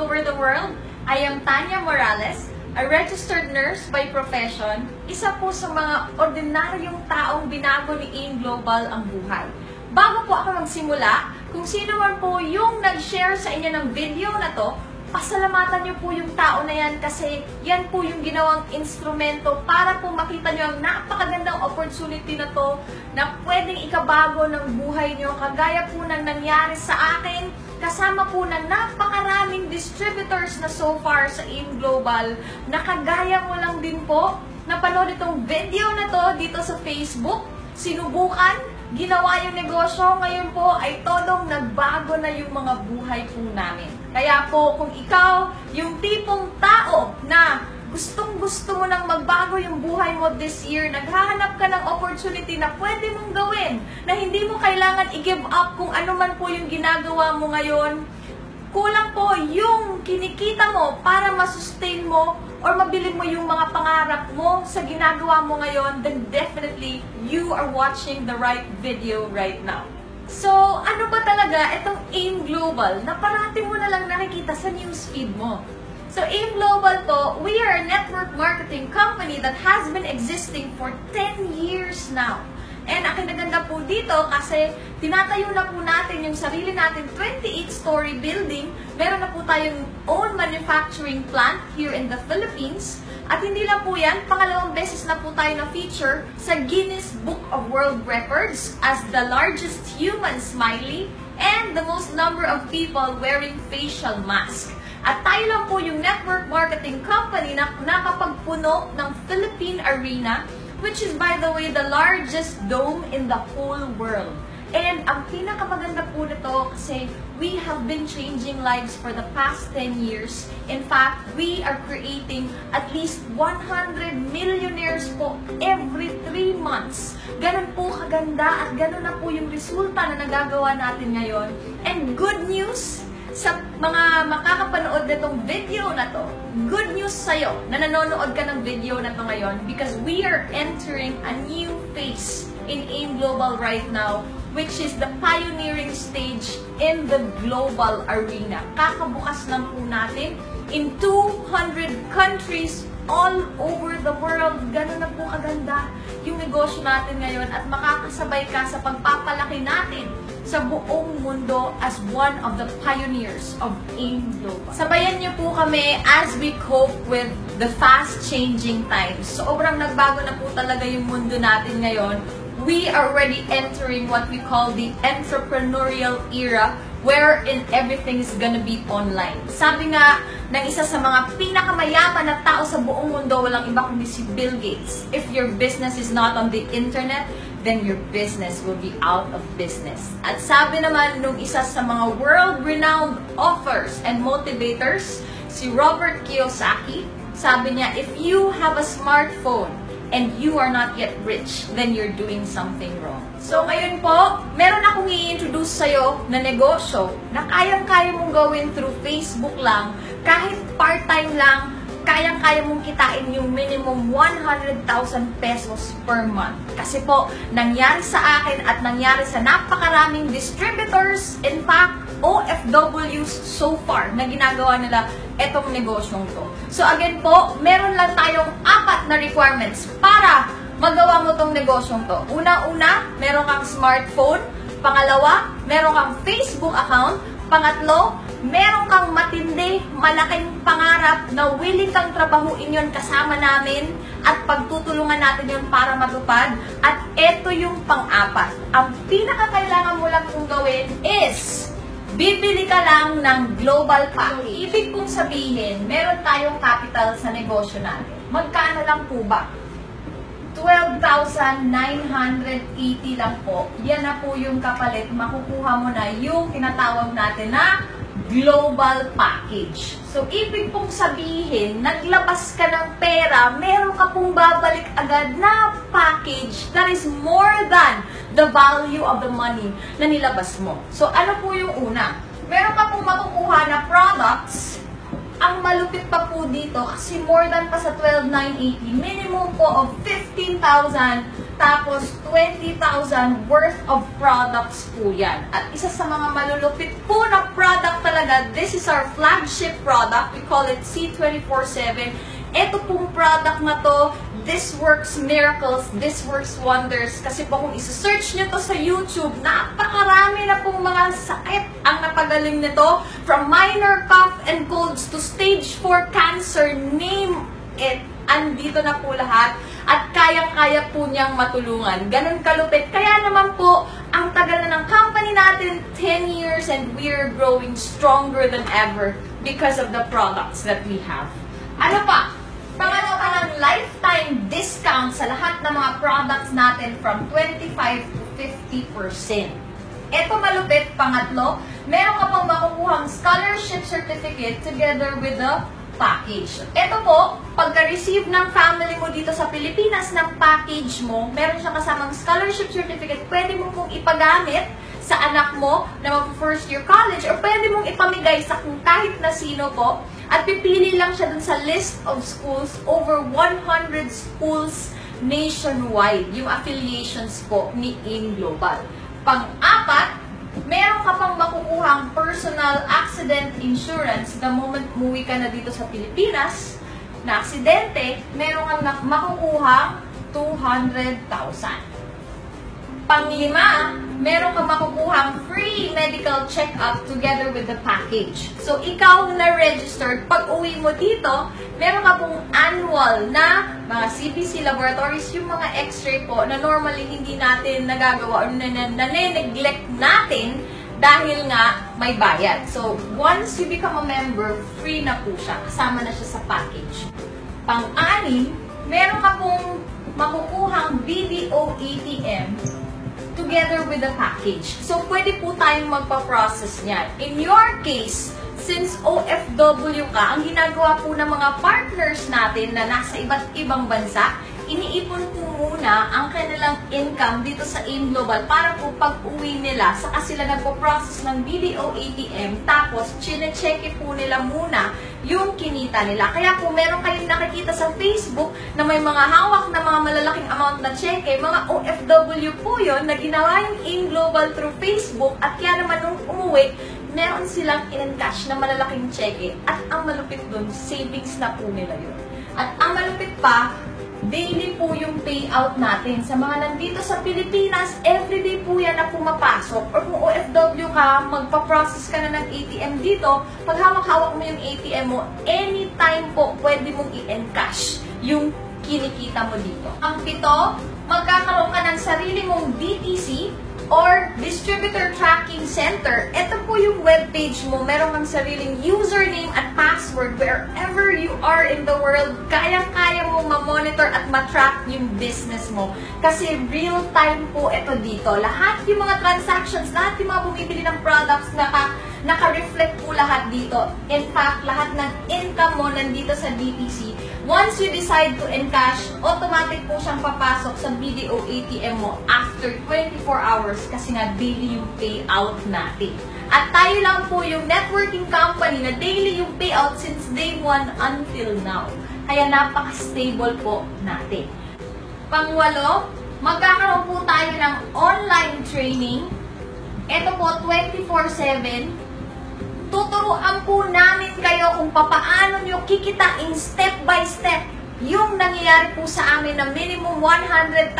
over the world. I am Tanya Morales, a registered nurse by profession, isa po sa mga ordinaryong taong binago ni AIM Global ang buhay. Bago po ako magsimula, kung sino man po yung nag-share sa inyo ng video na to, pasalamatan niyo po yung tao na yan kasi yan po yung ginawang instrumento para po makita niyo ang napakagandang opportunity na to na pwedeng ikabago ng buhay niyo kagaya po ng nangyari sa akin kasama po ng napakaraming distributors na so far sa AIM Global na kagaya mo lang din po napanood itong video na to dito sa Facebook, sinubukan, ginawa yung negosyo, ngayon po ay todong nagbago na yung mga buhay po namin. Kaya po, kung ikaw, yung tipong tao na gustong-gusto mo nang magbago yung buhay mo this year, naghahanap ka ng opportunity na pwede mong gawin, na hindi mo kailangan i-give up kung ano man po yung ginagawa mo ngayon, kulang po yung kinikita mo para masustain mo or mabili mo yung mga pangarap mo sa ginagawa mo ngayon, then definitely you are watching the right video right now. So, ano ba talaga itong AIM Global na parati mo na lang nakikita sa newsfeed mo? So, AIM Global to, we are a network marketing company that has been existing for 10 years now. And ang kinaganda po dito kasi tinatayo na po natin yung sarili natin 28-story building. Meron na po tayong own manufacturing plant here in the Philippines. At hindi lang po yan, pangalawang beses na po tayo na-feature sa Guinness Book of World Records as the largest human smiley and the most number of people wearing facial mask. At tayo lang po yung network marketing company na nakapagpuno ng Philippine Arena, which is, by the way, the largest dome in the whole world. And ang pinakamaganda po nito kasi we have been changing lives for the past 10 years. In fact, we are creating at least 100 millionaires po every 3 months. Ganun po kaganda at ganun na po yung resulta na nagagawa natin ngayon. And good news, sa mga makakapanood nitong video na to, good news sa'yo na nanonood ka ng video na to ngayon because we are entering a new phase in AIM Global right now, which is the pioneering stage in the global arena. Kakabukas lang po natin in 200 countries all over the world. Ganun na po kaganda yung negosyo natin ngayon at makakasabay ka sa pagpapalaki natin sa buong mundo as one of the pioneers of AIM Global. Sabayan niyo po kami as we cope with the fast-changing times. Sobrang nagbago na po talaga yung mundo natin ngayon. We are already entering what we call the entrepreneurial era wherein everything is gonna be online. Sabi nga ng isa sa mga pinakamayaman na tao sa buong mundo, walang iba kundi si Bill Gates. If your business is not on the internet, then your business will be out of business. At sabi naman nung isa sa mga world-renowned authors and motivators, si Robert Kiyosaki, sabi niya, if you have a smartphone and you are not yet rich, then you're doing something wrong. So ngayon po, meron akong i-introduce sa'yo na negosyo na kayang-kaya mong gawin through Facebook lang, kahit part-time lang, kayang-kaya mong kitain yung minimum 100,000 pesos per month. Kasi po, nangyari sa akin at nangyari sa napakaraming distributors, in fact, OFWs so far na ginagawa nila etong negosyong to. So again po, meron lang tayong 4 na requirements para magawa mo tong negosyong to. Una-una, meron kang smartphone. Pangalawa, meron kang Facebook account. Pangatlo, meron kang matindi, malaking pangarap na willing kang trabahuin yun kasama namin at pagtutulungan natin yun para matupad. At eto yung pang-4. Ang pinakakailangan mo lang kong gawin is bibili ka lang ng global package. Ibig kong sabihin, meron tayong capital sa negosyo natin. Magkano lang po ba? 12,980 lang po. Yan na po yung kapalit. Makukuha mo na yung tinatawag natin na global package. So, ibig pong sabihin, naglabas ka ng pera, meron ka pong babalik agad na package that is more than the value of the money na nilabas mo. So, ano po yung una? Meron ka pong makukuha na products. Ang malupit pa po dito, kasi more than pa sa 12,980, minimum po of 15,000 Tapos, 20,000 worth of products po yan. At isa sa mga malulupit po na product talaga, this is our flagship product. We call it C24/7. Ito pong product na to, this works miracles, this works wonders. Kasi po kung isa-search nyo to sa YouTube, napakarami na pong mga sakit ang napagaling nito. From minor cough and colds to stage 4 cancer, name it. Andito na po lahat at kayang-kaya po niyang matulungan. Ganun kalupit. Kaya naman po, ang tagal na ng company natin, 10 years, and we're growing stronger than ever because of the products that we have. Ano pa? Pangalawa pa ng lifetime discount sa lahat ng mga products natin from 25 to 50%. Ito malupit, pangatlo, meron ka pang makukuhang scholarship certificate together with the package. Ito po, pagka-receive ng family mo dito sa Pilipinas ng package mo, meron siyang kasamang scholarship certificate, pwede mo pong ipagamit sa anak mo na mag-first year college or pwede mong ipamigay sa kung kahit na sino po at pipili lang siya dun sa list of schools, over 100 schools nationwide, yung affiliations po ni AIM Global. Pang-apat, meron ka pang makukuhang personal accident insurance the moment umuwi ka na dito sa Pilipinas na aksidente, meron kang makukuhang 200,000. Panglima, meron kang makukuhang free medical check-up together with the package. So, ikaw na registered, pag uwi mo dito, meron ka pong annual na mga CBC laboratories, yung mga x-ray po na normally hindi natin nagagawa o nane-neglect natin dahil nga may bayad. So, once you become a member, free na po siya. Kasama na siya sa package. Pang-anim, meron ka pong makukuhang BDO ATM together with the package. So, pwede po tayong magpa-process niyan. In your case, since OFW ka, ang ginagawa po ng mga partners natin na nasa iba't ibang bansa, iniipon po muna ang kanilang income dito sa AIM Global para po pag-uwi nila, saka sila nagpo-process ng BDO ATM, tapos chine-check po nila muna yung kinita nila. Kaya kung meron kayong nakikita sa Facebook na may mga hawak na mga malalaking amount na cheque, mga OFW po yun na ginawa yung AIM Global through Facebook at kaya naman nung umuwi, meron silang in-encash na malalaking cheque at ang malupit dun, savings na po nila yun. At ang malupit pa, daily po yung payout natin. Sa mga nandito sa Pilipinas, everyday po yan na pumapasok. Or kung OFW ka, magpa-process ka na ng ATM dito, pag hawak-hawak mo yung ATM mo, anytime po pwede mong i-encash yung kinikita mo dito. Ang pito, magkakaroon ka ng sarili mong DTC or Distributor Tracking Center. Ito po yung webpage mo. Meron kang sariling username at password wherever you are in the world. Kayang-kaya mo ma-monitor at ma-track yung business mo. Kasi real-time po ito dito. Lahat yung mga transactions, lahat yung mga bumibili ng products, naka-reflect po lahat dito. In fact, lahat ng income mo nandito sa DTC. Once you decide to encash, automatic po siyang papasok sa BDO ATM mo after 24 hours kasi nga daily yung payout natin. At tayo lang po yung networking company na daily yung payout since day 1 until now. Kaya napaka-stable po natin. Pangwalo, magkakaroon po tayo ng online training. Ito po 24/7. Tuturuan po namin kayo kung papaano nyo kikitain step by step yung nangyayari po sa amin na minimum 100,000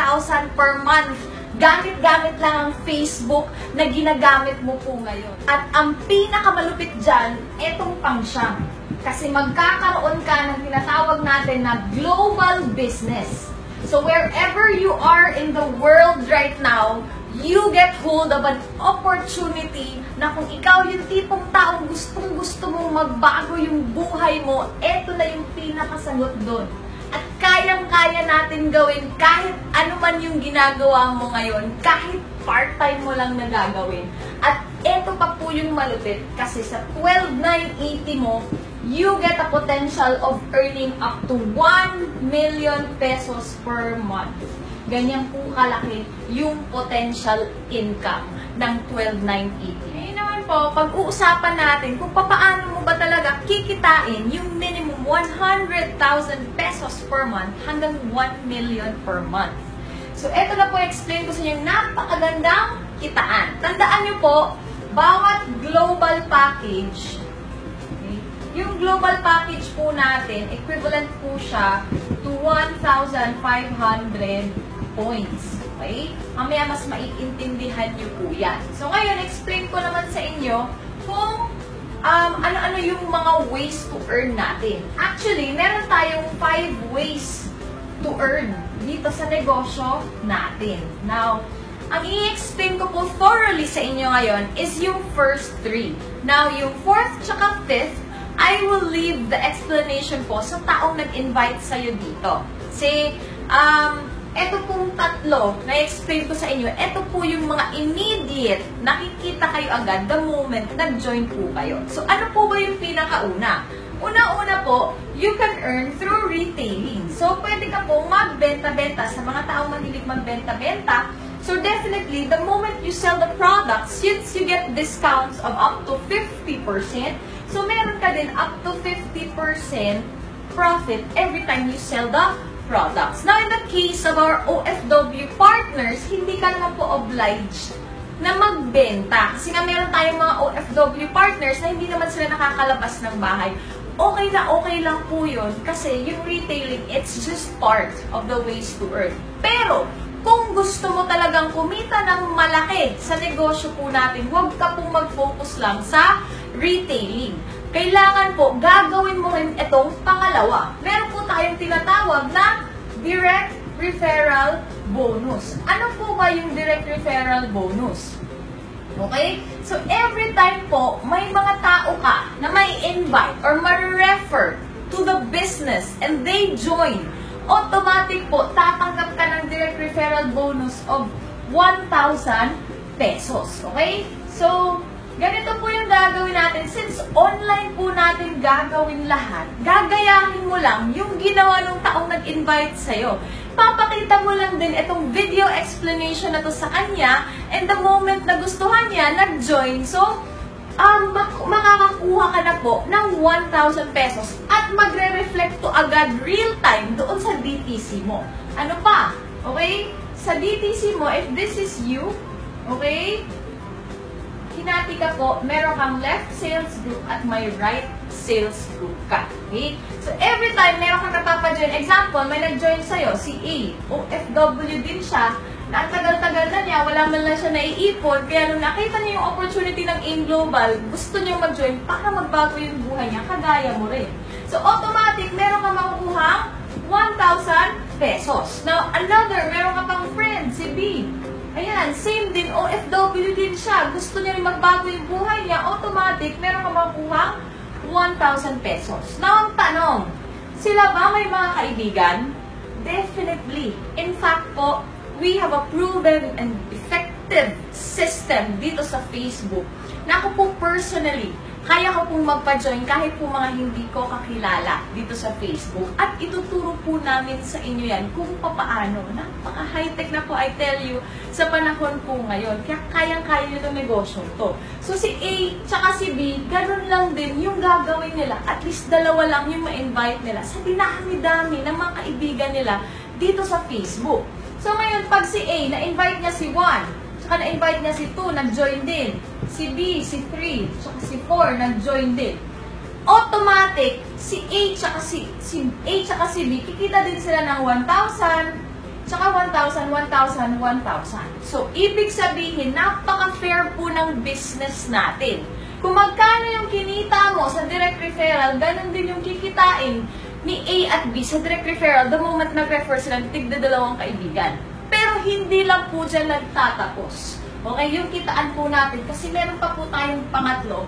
per month. Gamit-gamit lang ang Facebook na ginagamit mo po ngayon. At ang pinakamalupit dyan, etong pang-siyam. Kasi magkakaroon ka ng tinatawag natin na global business. So wherever you are in the world right now, you get hold of an opportunity na kung ikaw yung tipong taong gustong-gusto mong magbago yung buhay mo, eto na yung pinakasagot doon. At kayang-kaya natin gawin kahit ano man yung ginagawa mo ngayon, kahit part-time mo lang na gagawin. At eto pa po yung malupit kasi sa 12,980 mo, you get a potential of earning up to 1 million pesos per month. Ganyan po kalaki yung potential income ng 12,980. Ngayon naman po, pag-uusapan natin kung paano mo ba talaga kikitain yung minimum 100,000 pesos per month hanggang 1 million per month. So, eto na po explain ko sa inyo napakagandang kitaan. Tandaan nyo po, bawat global package, okay, yung global package po natin, equivalent po siya to 1,500 points. Okay? Mamaya mas maiintindihan nyo po yan. So, ngayon, explain ko naman sa inyo kung ano-ano yung mga ways to earn natin. Actually, meron tayong 5 ways to earn dito sa negosyo natin. Now, ang i-explain ko po thoroughly sa inyo ngayon is yung first 3. Now, yung 4th tsaka 5th, I will leave the explanation po sa taong nag-invite sa'yo dito. Kasi, eto pong tatlo na explain ko sa inyo, eto po yung mga immediate nakikita kayo agad the moment nag-join po kayo. So, ano po ba yung pinakauna? Una-una po, you can earn through retailing. So, pwede ka po magbenta-benta sa mga taong mahilig magbenta-benta. So, definitely, the moment you sell the products, since you get discounts of up to 50%, so meron ka din up to 50% profit every time you sell the products. Now, in the case of our OFW partners, hindi ka naman po obliged na magbenta. Kasi nga meron tayong mga OFW partners na hindi naman sila nakakalabas ng bahay. Okay lang po yun kasi yung retailing, it's just part of the ways to earn. Pero, kung gusto mo talagang kumita ng malaki sa negosyo po natin, huwag ka pong mag-focus lang sa retailing. Kailangan po, gagawin mo rin itong pangalawa. Meron po tayong tinatawag na direct referral bonus. Ano po ba yung direct referral bonus? Okay? So, every time po, may mga tao ka na may invite or ma-refer to the business and they join, automatic po, tatanggap ka ng direct referral bonus of 1,000 pesos. Okay? So, ganito po yung gagawin natin. Since online po natin gagawin lahat, gagayahin mo lang yung ginawa ng taong nag-invite sa'yo. Papakita mo lang din itong video explanation na to sa kanya, and the moment na gustuhan niya, nag-join. So, makakakuha ka na po ng 1,000 pesos at magre-reflect to agad real-time doon sa DTC mo. Ano pa? Okay? Sa DTC mo, if this is you, okay, hinati ka po, meron kang left sales group at may right sales group ka. Okay? So, every time meron kang napapa-join, example, may nag-join sa'yo, si A, OFW din siya, na ang tagal-tagal na niya, wala man lang siya naiipon, kaya nung nakita niya yung opportunity ng AIM Global, gusto niya mag-join para magbago yung buhay niya, kagaya mo rin. So, automatic, meron kang makukuhang 1,000 pesos. Now, another, meron ka pang friend, si B. Ayan, same din, OFW din siya. Gusto niya rin magbago yung buhay niya, automatic, meron ka makukuhang 1,000 pesos. Now, ang tanong, sila ba may mga kaibigan? Definitely. In fact po, we have a proven and effective system dito sa Facebook na ako po personally, kaya ko pong magpa-join kahit po mga hindi ko kakilala dito sa Facebook. At ituturo po namin sa inyo yan kung papaano. Napaka-high-tech na po, I tell you, sa panahon po ngayon. Kaya kayang-kaya nyo itong negosyo to. So si A tsaka si B, ganun lang din yung gagawin nila. At least dalawa lang yung ma-invite nila sa dinami-dami ng mga kaibigan nila dito sa Facebook. So ngayon, pag si A, na-invite niya si 1, tsaka na-invite niya si 2, nag-join din. Si B, si 3, tsaka si 4, nag-join din. Automatic, si A tsaka si B, kikita din sila ng 1,000, tsaka 1,000, 1,000, 1,000. So, ibig sabihin, napaka-fair po ng business natin. Kung magkano yung kinita mo sa direct referral, ganun din yung kikitain ni A at B sa direct referral the moment nag-refer sila ng tigda-dalawang kaibigan. Pero hindi lang po dyan nagtatapos. Okay, yung kitaan po natin kasi meron pa po tayong pangatlo,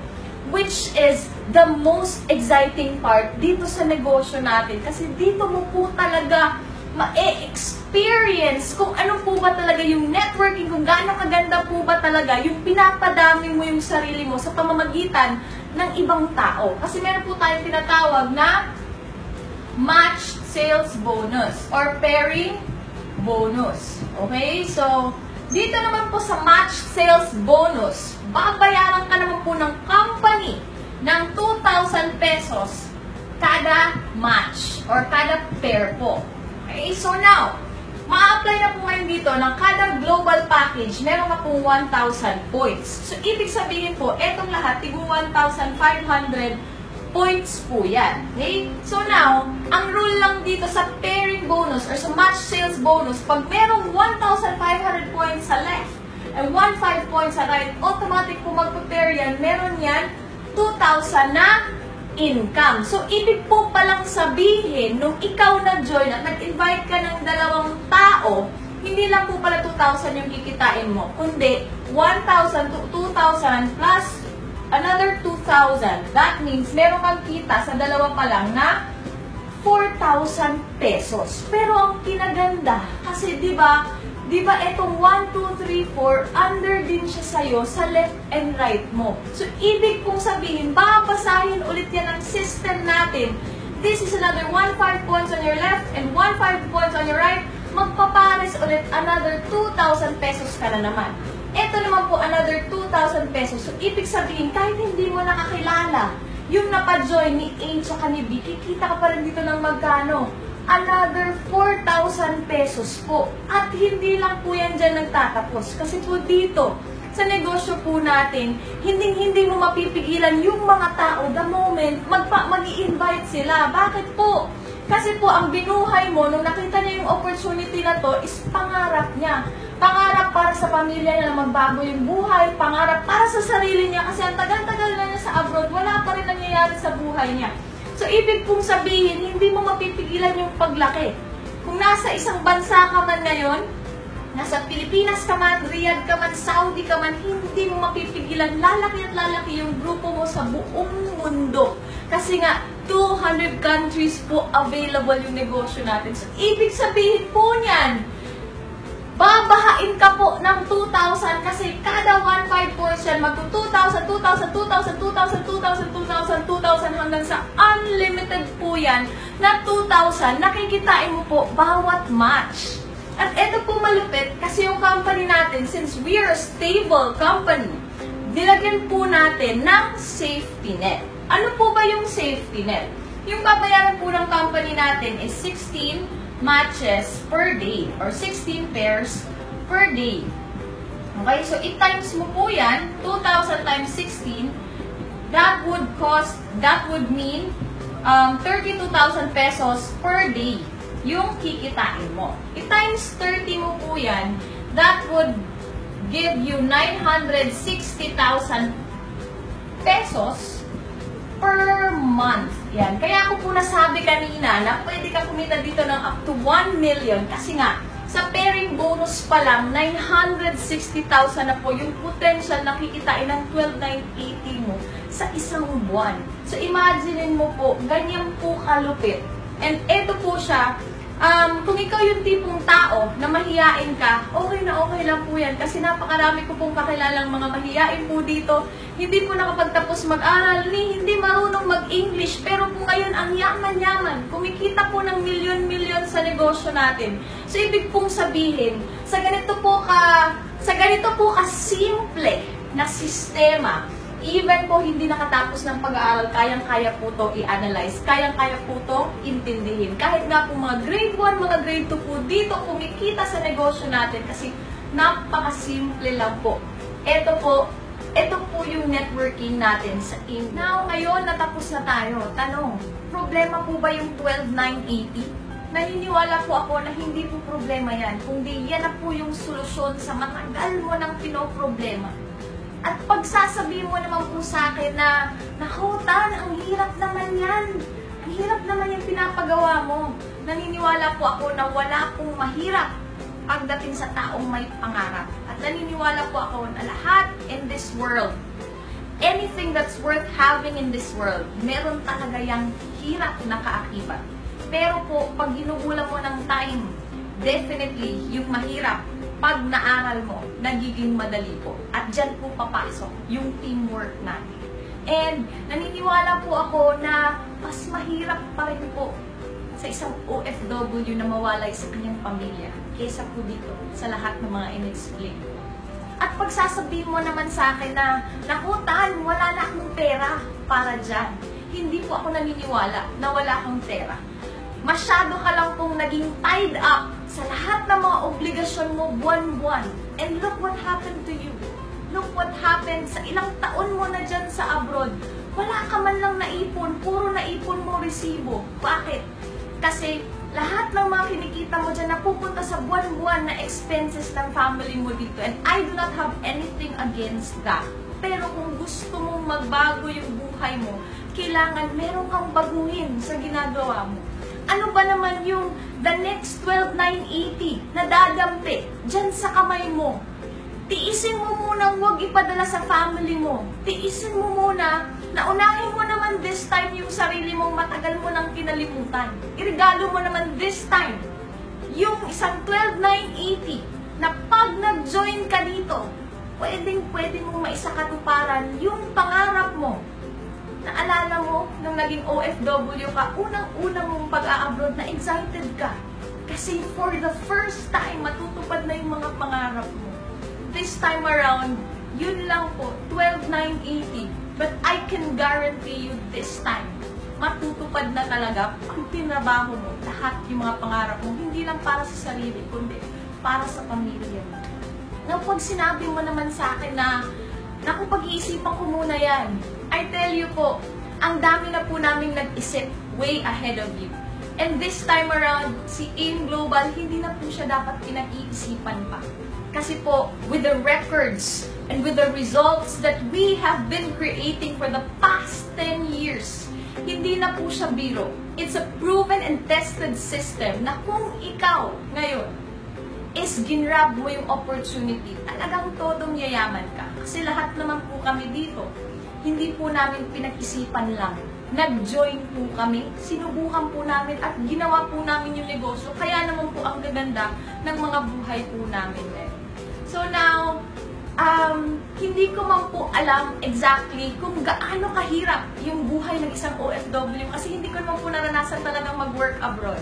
which is the most exciting part dito sa negosyo natin. Kasi dito mo po talaga ma-experience kung ano po ba talaga yung networking, kung gaano kaganda po ba talaga yung pinapadami mo yung sarili mo sa pamamagitan ng ibang tao. Kasi meron po tayong tinatawag na matched sales bonus or pairing bonus. Okay? So, dito naman po sa matched sales bonus, babayaran ka naman po ng company ng 2,000 pesos kada match or kada pair po. Okay? So now, ma-apply na po ngayon dito ng kada global package, meron ka pong 1,000 points. So, ibig sabihin po, etong lahat, tigong 1,500 points po yan. Okay? So now, ang rule lang dito sa pairing bonus or sa match sales bonus, pag merong 1,500 points sa left and 1,500 points sa right, automatic po magpa-pair yan, meron yan 2,000 na income. So, ibig po palang sabihin, nung ikaw nag-join at nag-invite ka ng dalawang tao, hindi lang po pala 2,000 yung kikitain mo, kundi 1,000 to 2,000 plus another 2,000. That means, meron kang kita sa dalawa pa lang na 4,000 pesos. Pero ang kinaganda, kasi di ba itong 1, 2, 3, 4, under din siya sa'yo sa left and right mo. So, ibig kong sabihin, babasahin ulit yan ang system natin. This is another 1,500 points on your left and 1,500 points on your right. Magpapares ulit another 2,000 pesos ka na naman. Ito naman po, another 2,000 pesos. So, ibig sabihin, kahit hindi mo nakakilala, yung napa-join ni A tsaka ni B, kikita ka pa rin dito ng magkano? Another 4,000 pesos po. At hindi lang po yan dyan nagtatapos. Kasi po dito, sa negosyo po natin, hindi mo mapipigilan yung mga tao the moment mag-i-invite sila. Bakit po? Kasi po, ang binuhay mo, nung nakita niya yung opportunity na to, is pangarap niya. Pangarap para sa pamilya niya na magbago yung buhay, pangarap para sa sarili niya, kasi ang tagal-tagal na niya sa abroad, wala pa rin nangyayari sa buhay niya. So, ibig pong sabihin, hindi mo mapipigilan yung paglaki. Kung nasa isang bansa ka man ngayon, nasa Pilipinas ka man, Riyadh ka man, Saudi ka man, hindi mo mapipigilan, lalaki at lalaki yung grupo mo sa buong mundo. Kasi nga, 200 countries po available yung negosyo natin. So, ibig sabihin po niyan, babahain ka po ng 2,000 kasi kada 1,500 portion, mag-2,000, 2,000, 2,000, 2,000, 2,000, 2,000, 2,000 hanggang sa unlimited po yan na 2,000. Nakikitain mo po bawat match. At ito po malupit kasi yung company natin, since we are a stable company, nilagyan po natin ng safety net. Ano po ba yung safety net? Yung babayaran po ng company natin is 16 matches per day or 16 pairs per day. Okay, so i-times mo po yan, 2,000 times 16, that would mean 32,000 pesos per day yung kikitain mo. I-times 30 mo po yan, that would give you 960,000 pesos per month. Yan. Kaya ako po nasabi kanina na pwede ka kumita dito ng up to 1 million kasi nga, sa pairing bonus pa lang, 960,000 na po yung potential na kikitain ng 12,980 mo sa isang buwan. So, imaginein mo po, ganyan po kalupit. And eto po siya, kung ikaw yung tipong tao na mahiyain ka, okay lang po yan. Kasi napakarami ko pong kakilalang mga mahiyain po dito. Hindi po nakapagtapos mag-aral, hindi marunong mag-English. Pero po ngayon, ang yaman-yaman. Kumikita po ng milyon-milyon sa negosyo natin. So, ibig pong sabihin, sa ganito po ka-simple na sistema, even po hindi nakatapos ng pag-aaral, kayang-kaya po to i-analyze, kayang-kaya po to intindihin. Kahit nga po mga grade 1, mga grade 2 po, dito kumikita sa negosyo natin kasi napaka-simple lang po. Ito po yung networking natin sa English. Now, ngayon natapos na tayo. Tanong, problema po ba yung 12,980? Naniniwala po ako na hindi po problema yan, kundi yan na po yung solusyon sa matagal mo ng pinoproblema. At pagsasabihin mo naman po sa akin na, naku, Tan, ang hirap naman yan. Ang hirap naman yung pinapagawa mo. Naniniwala po ako na wala pong mahirap pagdating sa taong may pangarap. At naniniwala po ako na lahat in this world, anything that's worth having in this world, meron talaga yung hirap na kaakibat. Pero po, pag ginugulang mo ng time, definitely, yung mahirap, pag naaral mo, nagiging madali po. At dyan po papasok yung teamwork natin. And naniniwala po ako na mas mahirap pa rin po sa isang OFW na mawalay sa kanyang pamilya kesa po dito sa lahat ng mga in-explain. At pagsasabihin mo naman sa akin na, naku, Tan, wala na akong pera para dyan. Hindi po ako naniniwala na wala akong pera. Masyado ka lang pong naging tied up sa lahat ng mga obligasyon mo buwan-buwan. And look what happened to you. Look what happened sa ilang taon mo na dyan sa abroad. Wala ka man lang naipon, puro naipon mo resibo. Bakit? Kasi lahat ng mga kinikita mo dyan napupunta sa buwan-buwan na expenses ng family mo dito. And I do not have anything against that. Pero kung gusto mong magbago yung buhay mo, kailangan meron kang baguhin sa ginagawa mo. Ano ba naman yung the next 12,980 na dadampi dyan sa kamay mo? Tiisin mo munang huwag ipadala sa family mo. Tiisin mo muna na unahin mo naman this time yung sarili mong matagal mo nang kinalimutan. Iregalo mo naman this time yung isang 12,980 na pag nag-join ka dito, pwede mong maisakatuparan yung pangarap mo. Naalala mo, nung naging OFW ka, unang-unang mong pag-a-abroad na excited ka. Kasi for the first time, matutupad na yung mga pangarap mo. This time around, yun lang po, 12,980. But I can guarantee you this time, matutupad na talaga pag tinabaho mo lahat yung mga pangarap mo. Hindi lang para sa sarili, kundi para sa pamilya mo. Now, pag sinabi mo naman sa akin na, naku, pag-iisipan ko muna yan. I tell you po, ang dami na po namin nag-isip way ahead of you. And this time around, si AIM Global, hindi na po siya dapat pinag-iisipan pa. Kasi po, with the records and with the results that we have been creating for the past 10 years, hindi na po siya biro. It's a proven and tested system na kung ikaw ngayon is ginrab mo yung opportunity, talagang todong yayaman ka. Kasi lahat naman po kami dito, hindi po namin pinag-isipan lang. Nag-join po kami, sinubukan po namin at ginawa po namin yung negosyo. Kaya naman po ang gaganda ng mga buhay po namin ngayon. So now, hindi ko man po alam exactly kung gaano kahirap yung buhay ng isang OFW kasi hindi ko naman po naranasan talagang mag-work abroad.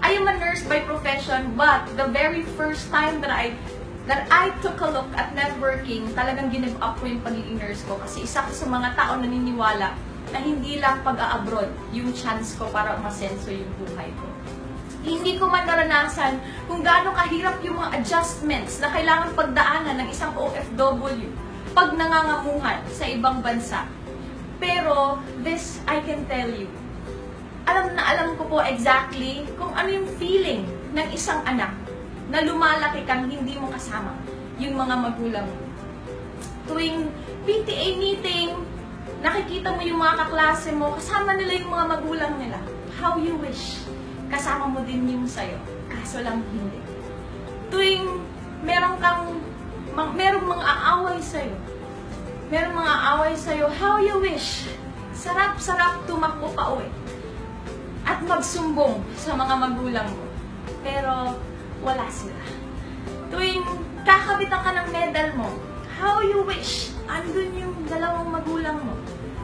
I am a nurse by profession, but the very first time that I took a look at networking, talagang give up ko yung pagiging nurse ko kasi isa ko sa mga tao naniniwala na hindi lang pag-a-abroad yung chance ko para umasenso yung buhay ko. Hindi ko man naranasan kung gaano kahirap yung mga adjustments na kailangan pagdaanan ng isang OFW pag nangangamuhan sa ibang bansa. Pero this, I can tell you, alam ko po exactly kung ano yung feeling ng isang anak na lumalaki kang hindi mo kasama yung mga magulang mo. Tuwing PTA meeting, nakikita mo yung mga kaklase mo, kasama nila yung mga magulang nila. How you wish kasama mo din yung sayo, kaso lang hindi. Tuwing merong mga aaway sa'yo, how you wish, sarap-sarap tumakbo pa uwi at magsumbong sa mga magulang mo. Pero wala sila. Tuwing kakabitan ka ng medal mo, how you wish, andun yung dalawang magulang mo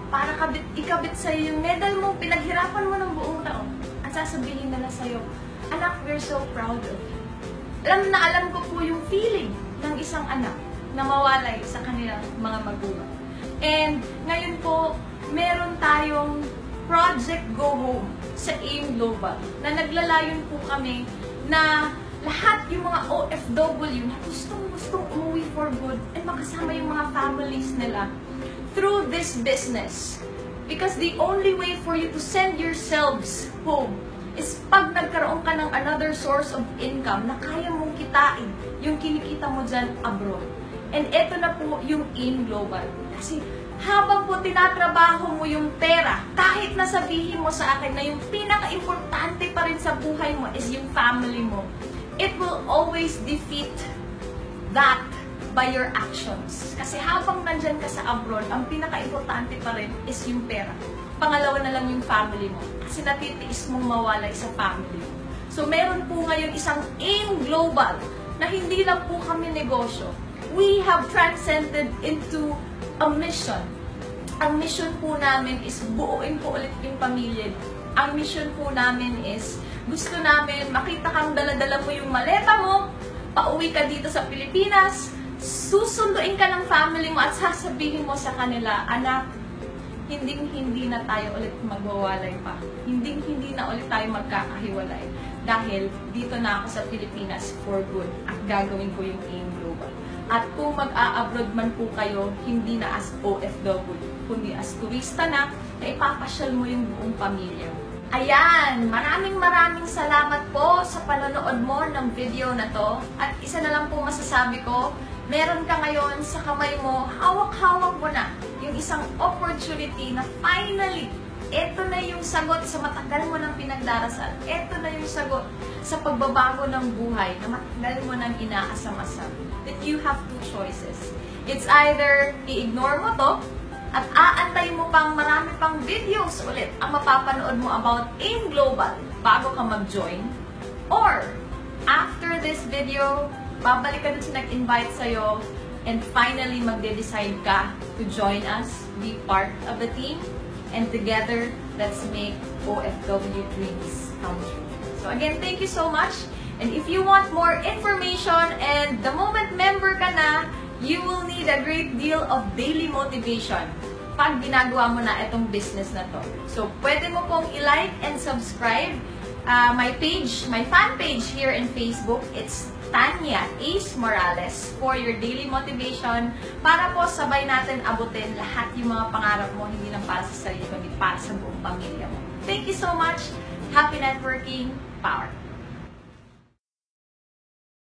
para ikabit sa'yo yung medal mo, pinaghirapan mo ng buong taon. At sasabihin nila sa'yo, anak, we're so proud of you. Alam ko po yung feeling ng isang anak na mawalay sa kanilang mga magulang. And ngayon po, meron tayong Project Go Home sa AIM Global na naglalayon po kami na lahat yung mga OFW na gustong umuwi for good and makasama yung mga families nila through this business. Because the only way for you to send yourselves home is pag nagkaroon ka ng another source of income na kaya mong kitain yung kinikita mo dyan abroad. And eto na po yung AIM Global. Kasi habang po tinatrabaho mo yung pera, kahit nasabihin mo sa akin na yung pinaka-importante pa rin sa buhay mo is yung family mo, it will always defeat that by your actions. Kasi habang nandyan ka sa abroad, ang pinaka-importante pa rin is yung pera. Pangalawa na lang yung family mo. Kasi natitiis mong mawalay sa family mo. So meron po ngayon isang AIM Global na hindi lang po kami negosyo. We have transcended into a mission. Ang mission po namin is buuin po ulit yung pamilya. Ang mission po namin is gusto namin makita kang dala-dala mo yung maleta mo, pauwi ka dito sa Pilipinas, susunduin ka ng family mo at sasabihin mo sa kanila, anak, hindi na tayo ulit magwawalay pa. Hindi na ulit tayo magkakahiwalay. Dahil dito na ako sa Pilipinas for good at gagawin ko yung AIM Global. At kung mag-a-abroad man po kayo, hindi na as OFW, kundi as turista na ipapasyal mo yung buong pamilya. Ayan, maraming salamat po sa panonood mo ng video na to. At isa na lang po masasabi ko, meron ka ngayon sa kamay mo, hawak-hawak mo na yung isang opportunity na finally, eto na yung sagot sa matagal mo ng pinagdarasal. Eto na yung sagot sa pagbabago ng buhay na matagal mo nang inaasam-asam. That you have two choices. It's either i-ignore mo to at aantay mo pang marami pang videos ulit ang mapapanood mo about AIM Global bago ka mag-join. Or, after this video, babalik ka dun sa nag-invite sa'yo and finally magde-decide ka to join us, be part of the team, and together, let's make OFW dreams come true. So again, thank you so much. And if you want more information and the moment member ka na, you will need a great deal of daily motivation pag ginagawa mo na itong business na to. So pwede mo pong i-like and subscribe my page, my fan page here in Facebook. It's Tanya Ace Morales for your daily motivation para po sabay natin abutin lahat yung mga pangarap mo, hindi lang para sa sarili, kundi para sa buong pamilya mo. Thank you so much. Happy networking. Power.